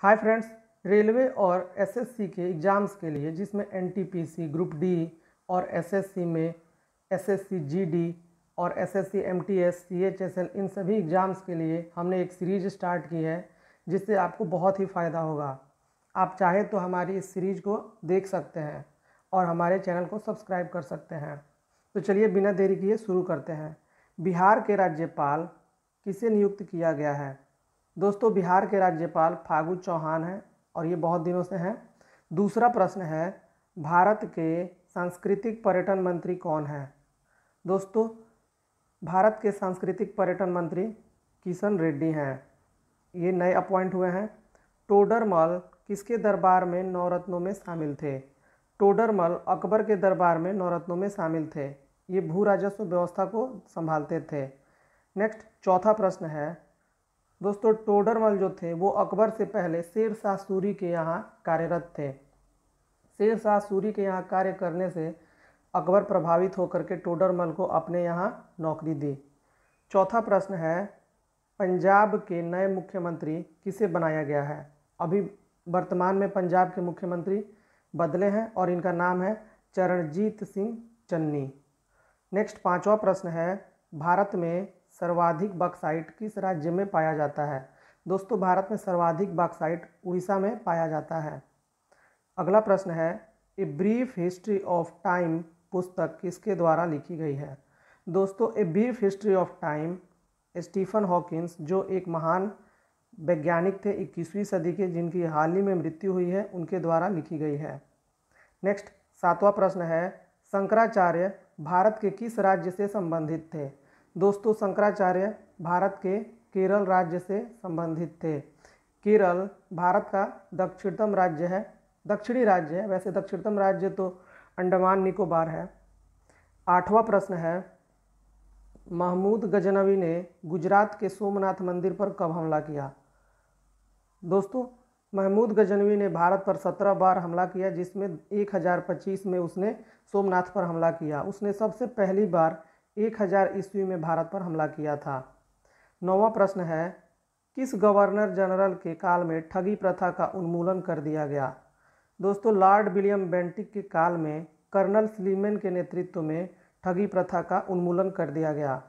Hi friends, railway और SSC के exams के लिए जिसमें एनटीपीसी ग्रुप डी और एसएससी में एसएससी जीडी और एसएससी एमटीएस सीएचएसएल इन सभी एग्ज़ाम्स के लिए हमने एक सीरीज़ स्टार्ट की है जिससे आपको बहुत ही फ़ायदा होगा। आप चाहे तो हमारी इस सीरीज़ को देख सकते हैं और हमारे चैनल को सब्सक्राइब कर सकते हैं। तो चलिए बिना देरी किए शुरू करते हैं। बिहार के राज्यपाल किसे नियुक्त किया गया है? दोस्तों, बिहार के राज्यपाल फागू चौहान हैं और ये बहुत दिनों से हैं। दूसरा प्रश्न है, भारत के सांस्कृतिक पर्यटन मंत्री कौन हैं? दोस्तों, भारत के सांस्कृतिक पर्यटन मंत्री किशन रेड्डी हैं। ये नए अपॉइंट हुए हैं। टोडरमल किसके दरबार में नवरत्नों में शामिल थे? टोडरमल अकबर के दरबार में नवरत्नों में शामिल थे। ये भू राजस्व व्यवस्था को संभालते थे। नेक्स्ट, चौथा प्रश्न है दोस्तों, टोडरमल जो थे वो अकबर से पहले शेर शाह सूरी के यहाँ कार्यरत थे। शेर शाह सूरी के यहाँ कार्य करने से अकबर प्रभावित होकर के टोडरमल को अपने यहाँ नौकरी दी। चौथा प्रश्न है, पंजाब के नए मुख्यमंत्री किसे बनाया गया है? अभी वर्तमान में पंजाब के मुख्यमंत्री बदले हैं और इनका नाम है चरणजीत सिंह चन्नी। नेक्स्ट, पांचवा प्रश्न है, भारत में सर्वाधिक बॉक्साइट किस राज्य में पाया जाता है? दोस्तों, भारत में सर्वाधिक बॉक्साइट उड़ीसा में पाया जाता है। अगला प्रश्न है, a brief history of time पुस्तक किसके द्वारा लिखी गई है? दोस्तों, a brief history of time Stephen Hawkins, जो एक महान वैज्ञानिक थे 21वीं सदी के, जिनकी हाल ही में मृत्यु हुई है, उनके द्वारा लिखी गई है। नेक्स्ट, सातवां प्रश्न है, शंकराचार्य भारत के किस राज्य से संबंधित थे? दोस्तों, शंकराचार्य भारत के केरल राज्य से संबंधित थे। केरल भारत का दक्षिणतम राज्य है, दक्षिणी राज्य है। वैसे दक्षिणतम राज्य तो अंडमान निकोबार है। आठवां प्रश्न है, महमूद गजनवी ने गुजरात के सोमनाथ मंदिर पर कब हमला किया? दोस्तों, महमूद गजनवी ने भारत पर 17 बार हमला किया, जिसमें 1025 में उसने सोमनाथ पर हमला किया। उसने सबसे पहली बार 1000 ईस्वी में भारत पर हमला किया था। नौवां प्रश्न है, किस गवर्नर जनरल के काल में ठगी प्रथा का उन्मूलन कर दिया गया? दोस्तों, लॉर्ड विलियम बेंटिक के काल में कर्नल स्लीमैन के नेतृत्व में ठगी प्रथा का उन्मूलन कर दिया गया।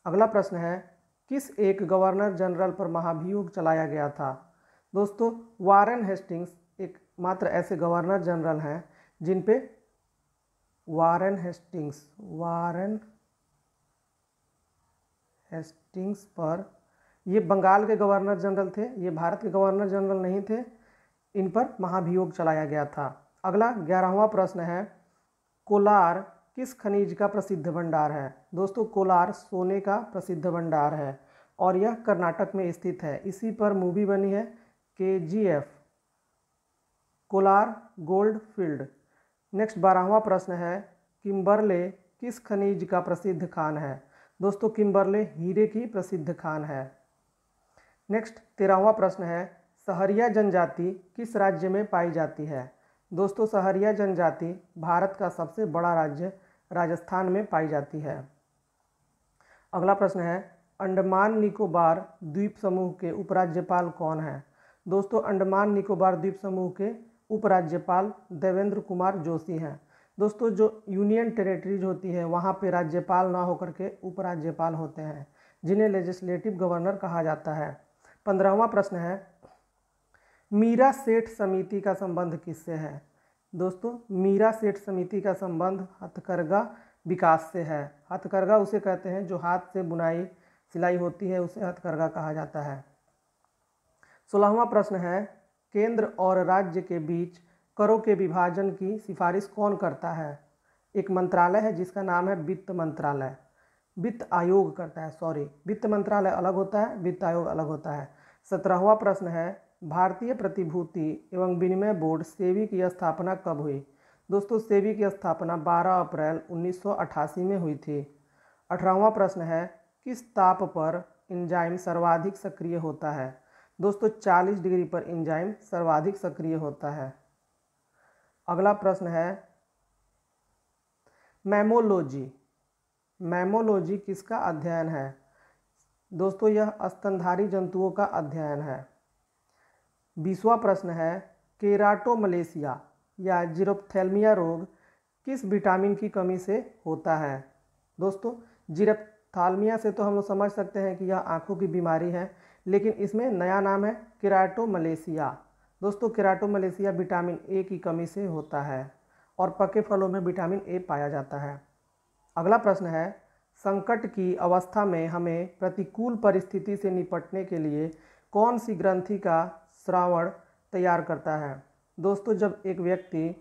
अगला प्रश्न है, किस एक गवर्नर जनरल पर महाभियोग चलाया गया था? दोस्तों, वारेन हेस्टिंग्स एक मात्र ऐसे गवर्नर जनरल हैं जिन पे वारेन हेस्टिंग्स पर, ये बंगाल के गवर्नर जनरल थे, ये भारत के गवर्नर जनरल नहीं थे, इन पर महाभियोग चलाया गया था। अगला 11वां प्रश्न है, कोलार किस खनिज का प्रसिद्ध भंडार है? दोस्तों, कोलार सोने का प्रसिद्ध भंडार है और यह कर्नाटक में स्थित है। इसी पर मूवी बनी है KGF, Kolar gold field. Next, 12वां प्रश्न है, किम्बरले किस खनिज का प्रसिद्ध खान है? दोस्तों, किम्बरले हीरे की प्रसिद्ध खान है। नेक्स्ट, 13वां प्रश्न है, सहरिया जनजाति किस राज्य में पाई जाती है? दोस्तों, सहरिया जनजाति भारत का सबसे बड़ा राज्य राजस्थान में पाई जाती है। अगला प्रश्न है, अंडमान निकोबार द्वीप समूह के उपराज्यपाल कौन हैं? दोस्तों, अंडमान निकोबार द्वीप समूह के उपराज्यपाल देवेंद्र कुमार जोशी हैं। दोस्तों, जो यूनियन टेरिटरीज होती है वहाँ पे राज्यपाल ना होकर के उपराज्यपाल होते हैं, जिन्हें लेजिस्लेटिव गवर्नर कहा जाता है। 15वां प्रश्न है, मीरा सेठ समिति का संबंध किससे है? दोस्तों, मीरा सेठ समिति का संबंध हथकरघा विकास से है। हथकरघा उसे कहते हैं जो हाथ से बुनाई सिलाई होती है, उसे हथकरघा कहा जाता है। 16वां प्रश्न है, केंद्र और राज्य के बीच करों के विभाजन की सिफारिश कौन करता है? एक मंत्रालय है जिसका नाम है वित्त मंत्रालय, वित्त आयोग करता है, सॉरी, वित्त मंत्रालय अलग होता है, वित्त आयोग अलग होता है। 17वां प्रश्न है, भारतीय प्रतिभूति एवं विनिमय बोर्ड सेबी की स्थापना कब हुई? दोस्तों, सेबी की स्थापना 12 अप्रैल 1988 में हुई थी। 18वां प्रश्न है, किस ताप पर एंजाइम सर्वाधिक सक्रिय होता है? दोस्तों, 40 डिग्री पर एंजाइम सर्वाधिक सक्रिय होता है। अगला प्रश्न है, मैमोलॉजी किसका अध्ययन है? दोस्तों, यह स्तनधारी जंतुओं का अध्ययन है। 20वां प्रश्न है, केराटोमलेशिया या जीरोप्थेल्मिया रोग किस विटामिन की कमी से होता है? दोस्तों, जीरोप्थाल्मिया से तो हम लोग समझ सकते हैं कि यह आँखों की बीमारी है, लेकिन इसमें नया नाम है केराटोमलेशिया। दोस्तों, केराटोमलेशिया विटामिन ए की कमी से होता है और पके फलों में विटामिन ए पाया जाता है। अगला प्रश्न है, संकट की अवस्था में हमें प्रतिकूल परिस्थिति से निपटने के लिए कौन सी ग्रंथि का स्रावण तैयार करता है? दोस्तों, जब एक व्यक्ति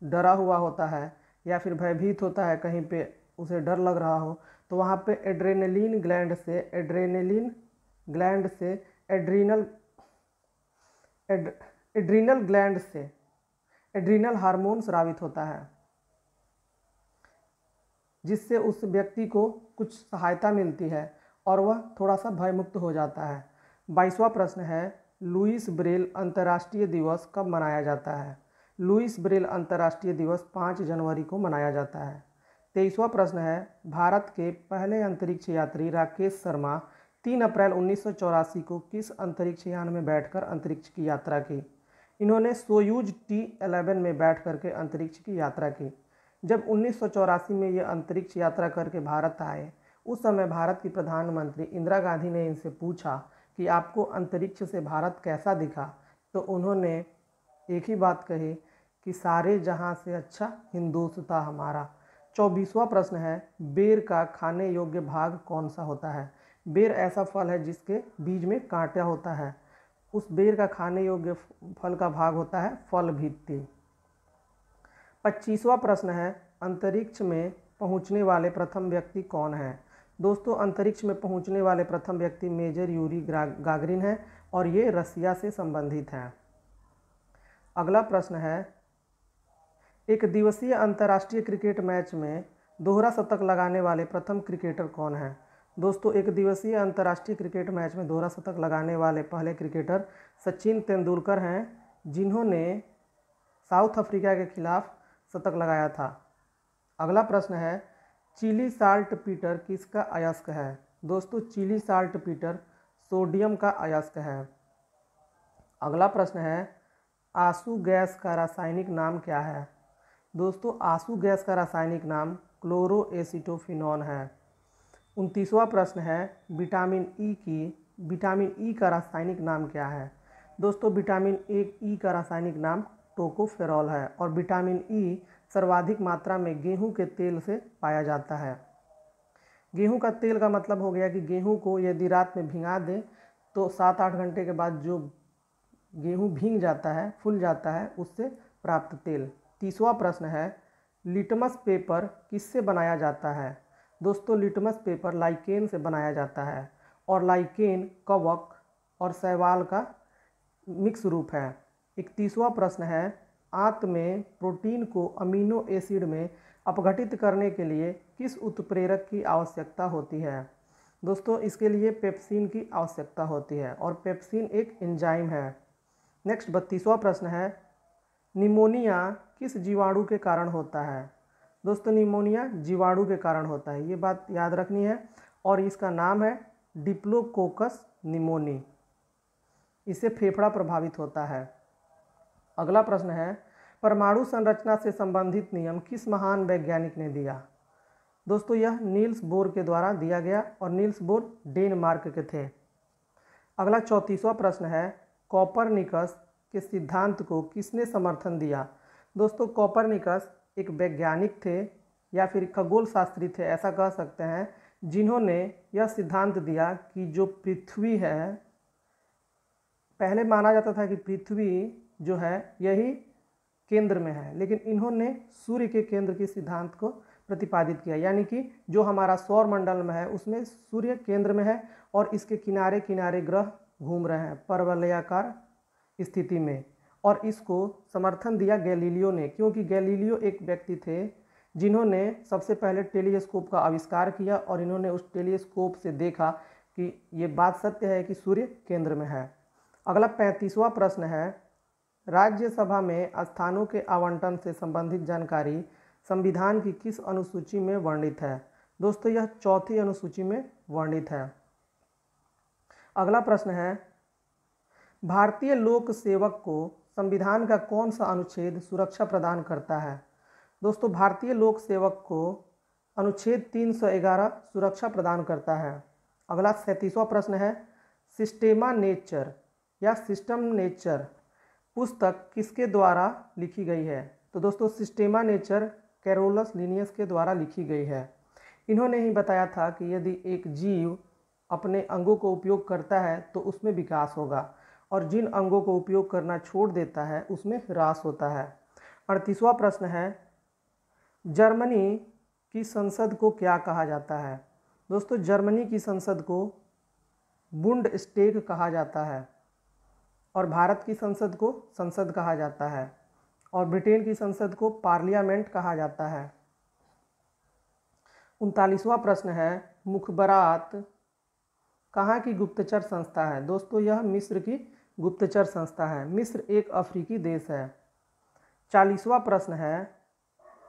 डरा हुआ होता है या फिर भयभीत होता है, कहीं पे उसे डर लग रहा हो, तो वहाँ पे एड्रेनलिन ग्लैंड से एड्रीनल हार्मोन स्रावित होता है, जिससे उस व्यक्ति को कुछ सहायता मिलती है और वह थोड़ा सा भयमुक्त हो जाता है। 22वां प्रश्न है, लुईस ब्रेल अंतर्राष्ट्रीय दिवस कब मनाया जाता है? लुईस ब्रेल अंतर्राष्ट्रीय दिवस 5 जनवरी को मनाया जाता है। 23वां प्रश्न है, भारत के पहले अंतरिक्ष यात्री राकेश शर्मा 3 अप्रैल 1984 को किस अंतरिक्ष यान में बैठकर अंतरिक्ष की यात्रा की? इन्होंने सोयूज T11 में बैठ करके अंतरिक्ष की यात्रा की। जब 1984 में ये अंतरिक्ष यात्रा करके भारत आए, उस समय भारत की प्रधानमंत्री इंदिरा गांधी ने इनसे पूछा कि आपको अंतरिक्ष से भारत कैसा दिखा, तो उन्होंने एक ही बात कही कि सारे जहां से अच्छा हिंदुस्तान हमारा। 24वां प्रश्न है, बेर का खाने योग्य भाग कौन सा होता है? बेर ऐसा फल है जिसके बीज में कांटा होता है। उस बेर का खाने योग्य फल का भाग होता है फल भित्ति। 25वां प्रश्न है, अंतरिक्ष में पहुंचने वाले प्रथम व्यक्ति कौन है? दोस्तों, अंतरिक्ष में पहुंचने वाले प्रथम व्यक्ति मेजर यूरी गागरिन है और ये रसिया से संबंधित हैं। अगला प्रश्न है, एक दिवसीय अंतर्राष्ट्रीय क्रिकेट मैच में दोहरा शतक लगाने वाले प्रथम क्रिकेटर कौन है? दोस्तों, एक दिवसीय अंतर्राष्ट्रीय क्रिकेट मैच में दोहरा शतक लगाने वाले पहले क्रिकेटर सचिन तेंदुलकर हैं, जिन्होंने साउथ अफ्रीका के खिलाफ शतक लगाया था। अगला प्रश्न है, चिली साल्ट पीटर किसका अयस्क है? दोस्तों, चिली साल्ट पीटर सोडियम का अयस्क है। अगला प्रश्न है, आंसू गैस का रासायनिक नाम क्या है? दोस्तों, आंसू गैस का रासायनिक नाम क्लोरोएसिटोफिनॉन है। 29वां प्रश्न है, विटामिन ई का रासायनिक नाम क्या है? दोस्तों, विटामिन ई का रासायनिक नाम टोकोफेरॉल है और विटामिन ई सर्वाधिक मात्रा में गेहूं के तेल से पाया जाता है। गेहूं का तेल का मतलब हो गया कि गेहूं को यदि रात में भिंगा दें तो 7-8 घंटे के बाद जो गेहूं भींग जाता है, फूल जाता है, उससे प्राप्त तेल। 30वां प्रश्न है, लिटमस पेपर किससे बनाया जाता है? दोस्तों, लिटमस पेपर लाइकेन से बनाया जाता है और लाइकेन कवक और शैवाल का मिक्स रूप है। 31वां प्रश्न है, आंत में प्रोटीन को अमीनो एसिड में अपघटित करने के लिए किस उत्प्रेरक की आवश्यकता होती है? दोस्तों, इसके लिए पेप्सिन की आवश्यकता होती है और पेप्सिन एक एंजाइम है। नेक्स्ट 32वां प्रश्न है, निमोनिया किस जीवाणु के कारण होता है? दोस्तों, निमोनिया जीवाणु के कारण होता है, ये बात याद रखनी है और इसका नाम है डिप्लोकोकस निमोनी। इससे फेफड़ा प्रभावित होता है। अगला प्रश्न है, परमाणु संरचना से संबंधित नियम किस महान वैज्ञानिक ने दिया? दोस्तों, यह नील्स बोर के द्वारा दिया गया और नील्स बोर डेनमार्क के थे। अगला 34वां प्रश्न है, कोपरनिकस के सिद्धांत को किसने समर्थन दिया? दोस्तों, कोपरनिकस एक वैज्ञानिक थे या फिर खगोल शास्त्री थे, ऐसा कह सकते हैं, जिन्होंने यह सिद्धांत दिया कि जो पृथ्वी है, पहले माना जाता था कि पृथ्वी जो है यही केंद्र में है, लेकिन इन्होंने सूर्य के केंद्र के सिद्धांत को प्रतिपादित किया, यानी कि जो हमारा सौर मंडल में है उसमें सूर्य केंद्र में है और इसके किनारे किनारे ग्रह घूम रहे हैं परवलयाकार स्थिति में। और इसको समर्थन दिया गैलीलियो ने, क्योंकि गैलीलियो एक व्यक्ति थे जिन्होंने सबसे पहले टेलीस्कोप का आविष्कार किया और इन्होंने उस टेलीस्कोप से देखा कि ये बात सत्य है कि सूर्य केंद्र में है। अगला 35वां प्रश्न है, राज्यसभा में स्थानों के आवंटन से संबंधित जानकारी संविधान की किस अनुसूची में वर्णित है? दोस्तों, यह चौथी अनुसूची में वर्णित है। अगला प्रश्न है, भारतीय लोक सेवक को संविधान का कौन सा अनुच्छेद सुरक्षा प्रदान करता है? दोस्तों, भारतीय लोक सेवक को अनुच्छेद 311 सुरक्षा प्रदान करता है। अगला 37वां प्रश्न है, सिस्टेमा नेचर या सिस्टम नेचर पुस्तक किसके द्वारा लिखी गई है? तो दोस्तों, सिस्टेमा नेचर कैरोलस लिनियस के द्वारा लिखी गई है। इन्होंने ही बताया था कि यदि एक जीव अपने अंगों को उपयोग करता है तो उसमें विकास होगा, और जिन अंगों को उपयोग करना छोड़ देता है उसमें ह्रास होता है। 38वां प्रश्न है, जर्मनी की संसद को क्या कहा जाता है? दोस्तों, जर्मनी की संसद को बुंडस्टैग कहा जाता है, और भारत की संसद को संसद कहा जाता है, और ब्रिटेन की संसद को पार्लियामेंट कहा जाता है। 39वां प्रश्न है, मुखबरात कहाँ की गुप्तचर संस्था है? दोस्तों, यह मिस्र की गुप्तचर संस्था है। मिस्र एक अफ्रीकी देश है। 40वां प्रश्न है,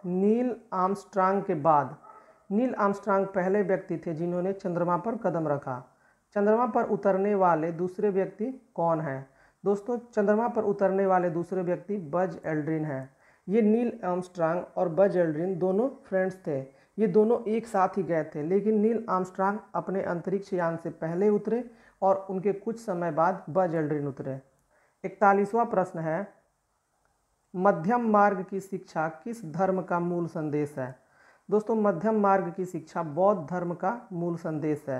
नील आर्मस्ट्रांग के बाद नील आर्मस्ट्रांग पहले व्यक्ति थे जिन्होंने चंद्रमा पर कदम रखा। चंद्रमा पर उतरने वाले दूसरे व्यक्ति कौन हैं? दोस्तों, चंद्रमा पर उतरने वाले दूसरे व्यक्ति बज एल्ड्रिन हैं। ये नील आर्मस्ट्रांग और बज एल्ड्रिन दोनों फ्रेंड्स थे। ये दोनों एक साथ ही गए थे, लेकिन नील आर्मस्ट्रांग अपने अंतरिक्ष यान से पहले उतरे और उनके कुछ समय बाद बज एल्ड्रिन उतरे। 41वां प्रश्न है, मध्यम मार्ग की शिक्षा किस धर्म का मूल संदेश है? दोस्तों, मध्यम मार्ग की शिक्षा बौद्ध धर्म का मूल संदेश है।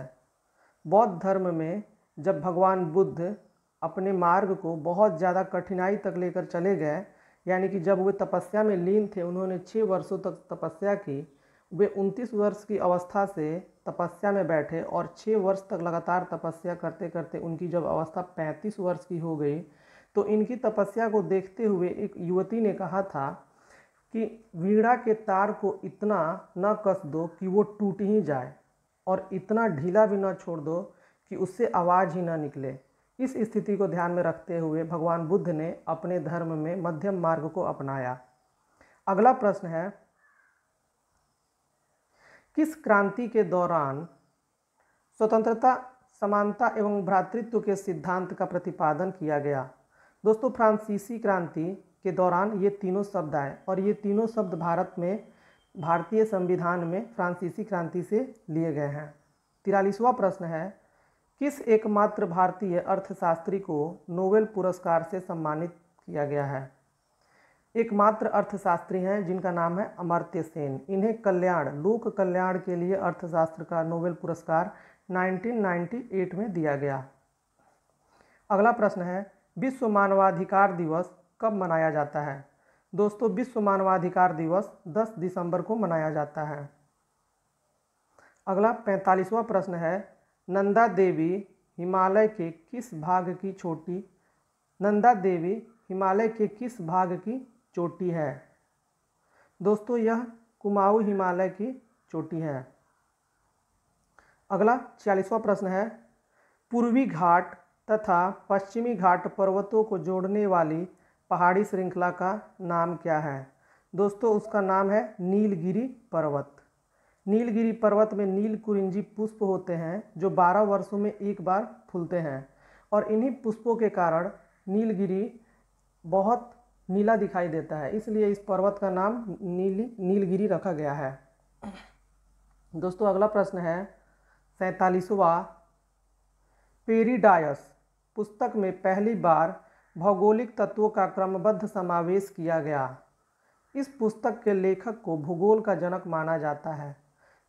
बौद्ध धर्म में जब भगवान बुद्ध अपने मार्ग को बहुत ज़्यादा कठिनाई तक लेकर चले गए, यानी कि जब वे तपस्या में लीन थे, उन्होंने 6 वर्षों तक तपस्या की। वे 29 वर्ष की अवस्था से तपस्या में बैठे और 6 वर्ष तक लगातार तपस्या करते करते उनकी जब अवस्था 35 वर्ष की हो गई, तो इनकी तपस्या को देखते हुए एक युवती ने कहा था कि वीणा के तार को इतना न कस दो कि वो टूट ही जाए, और इतना ढीला भी न छोड़ दो कि उससे आवाज़ ही ना निकले। इस स्थिति को ध्यान में रखते हुए भगवान बुद्ध ने अपने धर्म में मध्यम मार्ग को अपनाया। अगला प्रश्न है, किस क्रांति के दौरान स्वतंत्रता, समानता एवं भ्रातृत्व के सिद्धांत का प्रतिपादन किया गया? दोस्तों, फ्रांसीसी क्रांति के दौरान ये तीनों शब्द आए, और ये तीनों शब्द भारत में भारतीय संविधान में फ्रांसीसी क्रांति से लिए गए हैं। 43वां प्रश्न है, किस एकमात्र भारतीय अर्थशास्त्री को नोबेल पुरस्कार से सम्मानित किया गया है? एकमात्र अर्थशास्त्री हैं जिनका नाम है अमर्त्य सेन। इन्हें कल्याण, लोक कल्याण के लिए अर्थशास्त्र का नोबेल पुरस्कार 1998 में दिया गया। अगला प्रश्न है, विश्व मानवाधिकार दिवस कब मनाया जाता है? दोस्तों, विश्व मानवाधिकार दिवस 10 दिसंबर को मनाया जाता है। अगला 45वां प्रश्न है, नंदा देवी हिमालय के किस भाग की चोटी नंदा देवी हिमालय के किस भाग की चोटी है? दोस्तों, यह कुमाऊं हिमालय की चोटी है। अगला 46वां प्रश्न है, पूर्वी घाट तथा पश्चिमी घाट पर्वतों को जोड़ने वाली पहाड़ी श्रृंखला का नाम क्या है? दोस्तों, उसका नाम है नीलगिरी पर्वत। नीलगिरी पर्वत में नील कुरिंजी पुष्प होते हैं जो 12 वर्षों में एक बार फूलते हैं, और इन्हीं पुष्पों के कारण नीलगिरी बहुत नीला दिखाई देता है, इसलिए इस पर्वत का नाम नीलगिरी रखा गया है। दोस्तों, अगला प्रश्न है 47वां, पेरिडायस पुस्तक में पहली बार भौगोलिक तत्वों का क्रमबद्ध समावेश किया गया। इस पुस्तक के लेखक को भूगोल का जनक माना जाता है।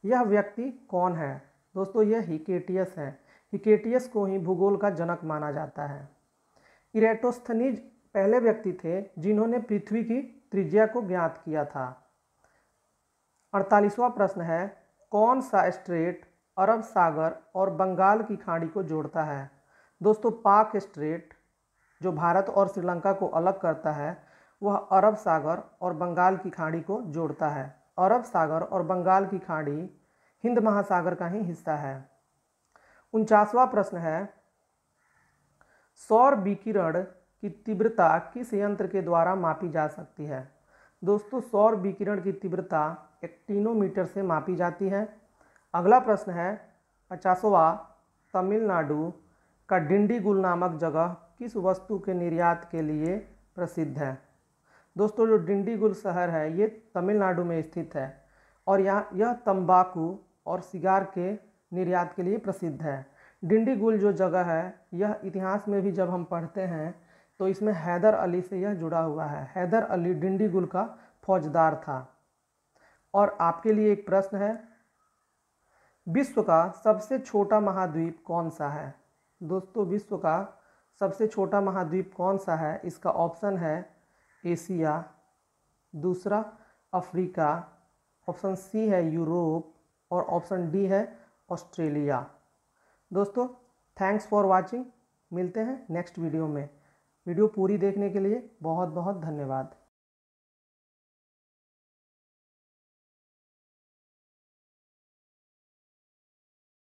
यह व्यक्ति कौन है? दोस्तों, यह हिकेटियस है। हिकेटियस को ही भूगोल का जनक माना जाता है। इरेटोस्थनीज पहले व्यक्ति थे जिन्होंने पृथ्वी की त्रिज्या को ज्ञात किया था। 48वां प्रश्न है, कौन सा स्ट्रेट अरब सागर और बंगाल की खाड़ी को जोड़ता है? दोस्तों, पाक स्ट्रेट जो भारत और श्रीलंका को अलग करता है, वह अरब सागर और बंगाल की खाड़ी को जोड़ता है। अरब सागर और बंगाल की खाड़ी हिंद महासागर का ही हिस्सा है। 49वां प्रश्न है, सौर विकिरण की तीव्रता किस यंत्र के द्वारा मापी जा सकती है? दोस्तों, सौर विकिरण की तीव्रता एक्टिनोमीटर से मापी जाती है। अगला प्रश्न है 50वां, तमिलनाडु का डिंडीगुल नामक जगह किस वस्तु के निर्यात के लिए प्रसिद्ध है? दोस्तों, जो डिंडीगुल शहर है ये तमिलनाडु में स्थित है और यह तंबाकू और सिगार के निर्यात के लिए प्रसिद्ध है। डिंडीगुल जो जगह है यह इतिहास में भी जब हम पढ़ते हैं तो इसमें हैदर अली से यह जुड़ा हुआ है। हैदर अली डिंडीगुल का फौजदार था। और आपके लिए एक प्रश्न है, विश्व का सबसे छोटा महाद्वीप कौन सा है? दोस्तों, विश्व का सबसे छोटा महाद्वीप कौन सा है? इसका ऑप्शन है एशिया, दूसरा अफ्रीका, ऑप्शन सी है यूरोप और ऑप्शन डी है ऑस्ट्रेलिया। दोस्तों, थैंक्स फॉर वाचिंग। मिलते हैं नेक्स्ट वीडियो में। वीडियो पूरी देखने के लिए बहुत बहुत धन्यवाद।